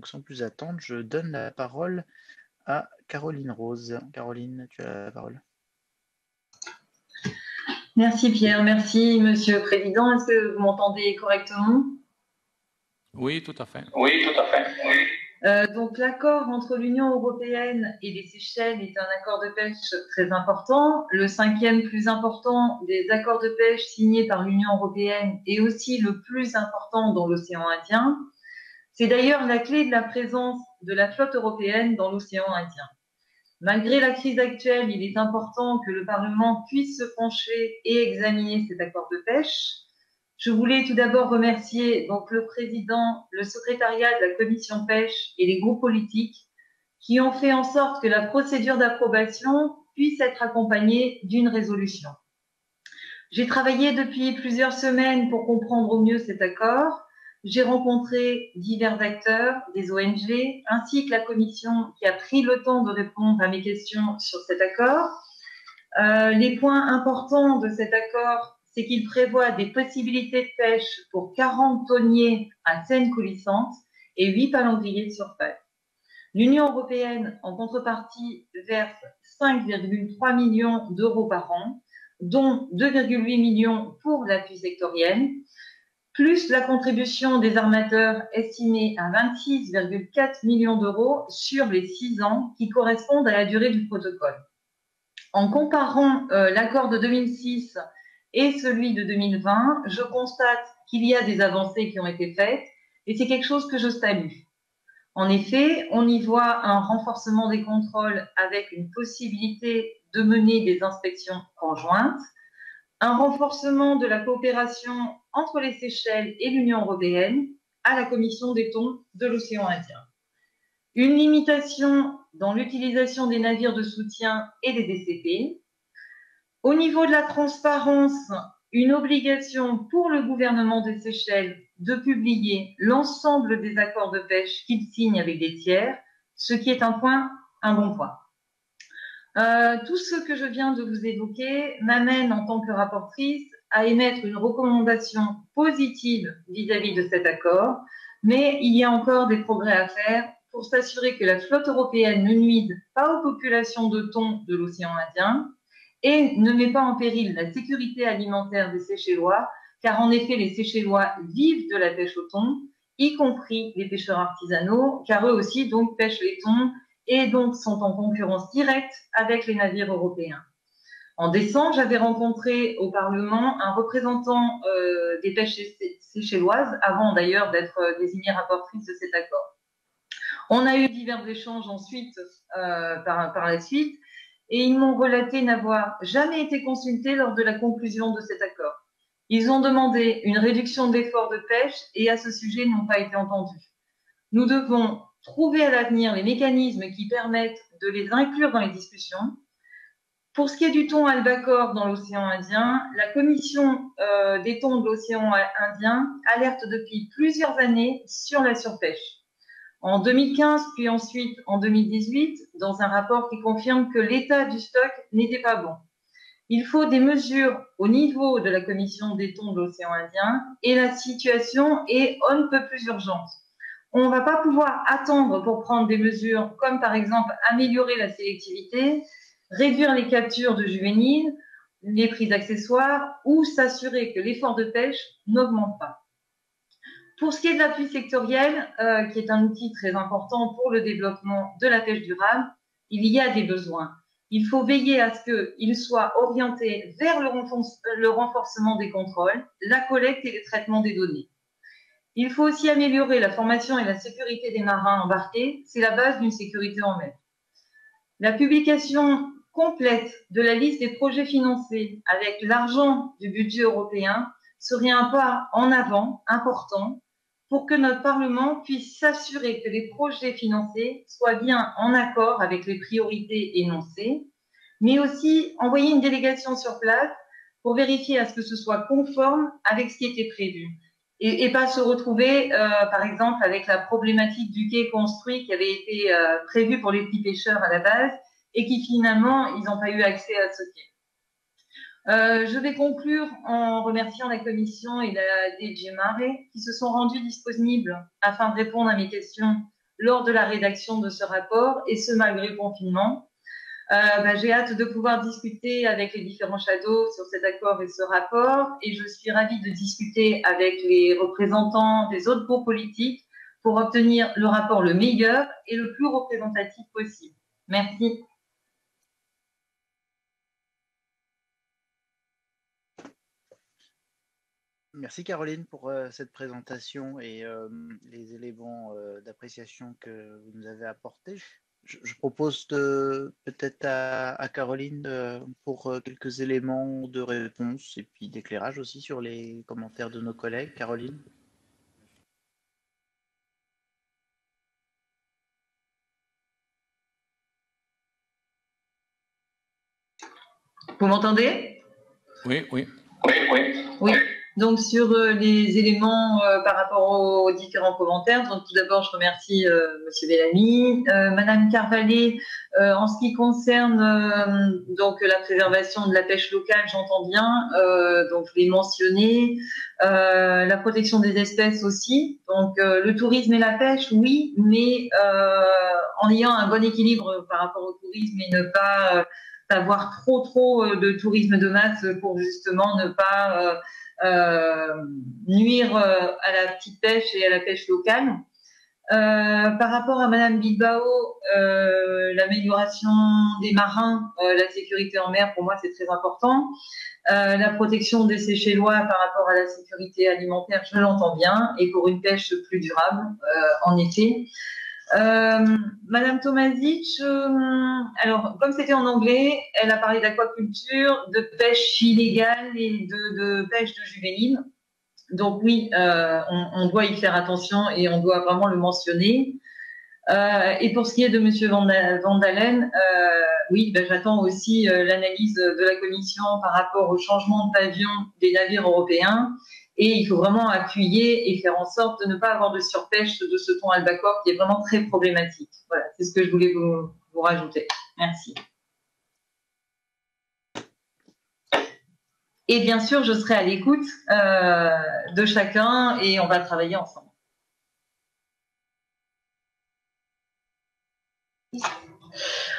Donc, sans plus attendre, je donne la parole à Caroline Rose. Caroline, tu as la parole. Merci Pierre, merci Monsieur le Président. Est-ce que vous m'entendez correctement? Oui, tout à fait. Oui, tout à fait. Donc l'accord entre l'Union européenne et les Seychelles est un accord de pêche très important, le 5e plus important des accords de pêche signés par l'Union européenne et aussi le plus important dans l'océan Indien. C'est d'ailleurs la clé de la présence de la flotte européenne dans l'océan Indien. Malgré la crise actuelle, il est important que le Parlement puisse se pencher et examiner cet accord de pêche. Je voulais tout d'abord remercier donc le président, le secrétariat de la commission pêche et les groupes politiques qui ont fait en sorte que la procédure d'approbation puisse être accompagnée d'une résolution. J'ai travaillé depuis plusieurs semaines pour comprendre au mieux cet accord. J'ai rencontré divers acteurs, des ONG, ainsi que la commission qui a pris le temps de répondre à mes questions sur cet accord. Les points importants de cet accord, c'est qu'il prévoit des possibilités de pêche pour 40 tonniers à scène coulissante et 8 palangriers de surface. L'Union européenne, en contrepartie, verse 5,3 millions d'euros par an, dont 2,8 millions pour l'appui sectoriel, plus la contribution des armateurs estimée à 26,4 millions d'euros sur les 6 ans qui correspondent à la durée du protocole. En comparant l'accord de 2006 et celui de 2020, je constate qu'il y a des avancées qui ont été faites et c'est quelque chose que je salue. En effet, on y voit un renforcement des contrôles avec une possibilité de mener des inspections conjointes, un renforcement de la coopération entre les Seychelles et l'Union européenne à la Commission des thons de l'océan Indien, une limitation dans l'utilisation des navires de soutien et des DCP. Au niveau de la transparence, une obligation pour le gouvernement des Seychelles de publier l'ensemble des accords de pêche qu'il signe avec des tiers, ce qui est un bon point. Tout ce que je viens de vous évoquer m'amène en tant que rapportrice à émettre une recommandation positive vis-à-vis de cet accord, mais il y a encore des progrès à faire pour s'assurer que la flotte européenne ne nuise pas aux populations de thon de l'océan Indien et ne met pas en péril la sécurité alimentaire des Seychellois, car en effet, les Seychellois vivent de la pêche au thon, y compris les pêcheurs artisanaux, car eux aussi donc pêchent les thons et donc sont en concurrence directe avec les navires européens. En décembre, j'avais rencontré au Parlement un représentant des pêches séchelloises, avant d'ailleurs d'être désignée rapportrice de cet accord. On a eu divers échanges ensuite, par la suite, et ils m'ont relaté n'avoir jamais été consultés lors de la conclusion de cet accord. Ils ont demandé une réduction d'efforts de pêche et à ce sujet n'ont pas été entendus. Nous devons trouver à l'avenir les mécanismes qui permettent de les inclure dans les discussions. Pour ce qui est du thon albacore dans l'océan Indien, la commission des thons de l'océan Indien alerte depuis plusieurs années sur la surpêche. En 2015, puis ensuite en 2018, dans un rapport qui confirme que l'état du stock n'était pas bon. Il faut des mesures au niveau de la commission des thons de l'océan Indien et la situation est on ne peut plus urgente. On ne va pas pouvoir attendre pour prendre des mesures comme par exemple améliorer la sélectivité, réduire les captures de juvéniles, les prises accessoires ou s'assurer que l'effort de pêche n'augmente pas. Pour ce qui est de l'appui sectoriel, qui est un outil très important pour le développement de la pêche durable, il y a des besoins. Il faut veiller à ce qu'il soit orienté vers le renforcement des contrôles, la collecte et le traitement des données. Il faut aussi améliorer la formation et la sécurité des marins embarqués. C'est la base d'une sécurité en mer. La publication complète de la liste des projets financés avec l'argent du budget européen serait un pas en avant important pour que notre Parlement puisse s'assurer que les projets financés soient bien en accord avec les priorités énoncées, mais aussi envoyer une délégation sur place pour vérifier à ce que ce soit conforme avec ce qui était prévu. Et pas se retrouver, par exemple, avec la problématique du quai construit qui avait été prévu pour les petits pêcheurs à la base et qui finalement, ils n'ont pas eu accès à ce quai. Je vais conclure en remerciant la Commission et la DG Mare qui se sont rendus disponibles afin de répondre à mes questions lors de la rédaction de ce rapport, et ce malgré le confinement. J'ai hâte de pouvoir discuter avec les différents shadows sur cet accord et ce rapport, et je suis ravie de discuter avec les représentants des autres groupes politiques pour obtenir le rapport le meilleur et le plus représentatif possible. Merci. Merci Caroline pour cette présentation et les éléments d'appréciation que vous nous avez apportés. Je propose peut-être à Caroline pour quelques éléments de réponse et puis d'éclairage aussi sur les commentaires de nos collègues. Caroline. Vous m'entendez? Oui, oui. Oui. Donc sur les éléments par rapport aux différents commentaires, donc tout d'abord je remercie Monsieur Bellamy, Madame Carvallet, en ce qui concerne donc la préservation de la pêche locale, j'entends bien, donc je l'ai mentionné, la protection des espèces aussi, donc le tourisme et la pêche, oui, mais en ayant un bon équilibre par rapport au tourisme et ne pas avoir trop de tourisme de masse pour justement ne pas nuire à la petite pêche et à la pêche locale. Par rapport à Madame Bilbao, l'amélioration des marins, la sécurité en mer, pour moi, c'est très important. La protection des Seychellois par rapport à la sécurité alimentaire, je l'entends bien, et pour une pêche plus durable, en effet. Madame Tomasic, alors comme c'était en anglais, elle a parlé d'aquaculture, de pêche illégale et de pêche de juvéniles. Donc oui, on doit y faire attention et on doit vraiment le mentionner. Et pour ce qui est de Monsieur Van Dalen, oui, j'attends aussi l'analyse de la Commission par rapport au changement de pavillon des navires européens. Et il faut vraiment appuyer et faire en sorte de ne pas avoir de surpêche de ce thon albacore qui est vraiment très problématique. Voilà, c'est ce que je voulais vous rajouter. Merci. Et bien sûr, je serai à l'écoute de chacun et on va travailler ensemble.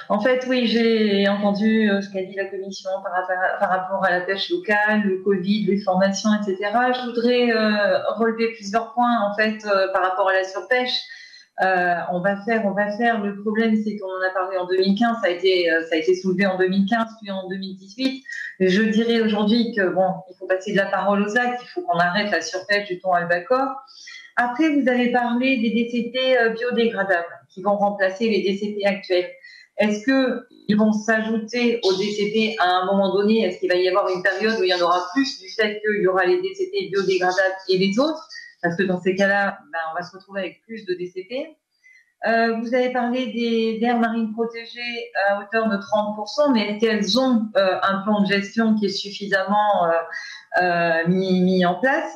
En fait, oui, j'ai entendu ce qu'a dit la Commission par rapport à la pêche locale, le Covid, les formations, etc. Je voudrais relever plusieurs points, en fait, par rapport à la surpêche. On va faire. Le problème, c'est qu'on en a parlé en 2015, ça a été soulevé en 2015, puis en 2018. Je dirais aujourd'hui que bon, il faut passer de la parole aux actes, il faut qu'on arrête la surpêche du thon albacore. Après, vous avez parlé des DCP biodégradables qui vont remplacer les DCP actuels. Est-ce qu'ils vont s'ajouter aux DCP à un moment donné? Est-ce qu'il va y avoir une période où il y en aura plus du fait qu'il y aura les DCP biodégradables et les autres? Parce que dans ces cas-là, on va se retrouver avec plus de DCP. Vous avez parlé des aires marines protégées à hauteur de 30%, mais est-ce qu'elles ont un plan de gestion qui est suffisamment mis en place?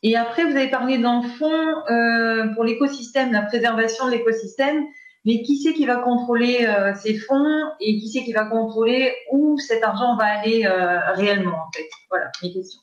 Et après, vous avez parlé dans le fond pour l'écosystème, la préservation de l'écosystème. Mais qui c'est qui va contrôler ces fonds et qui c'est qui va contrôler où cet argent va aller réellement, en fait? Voilà, mes questions.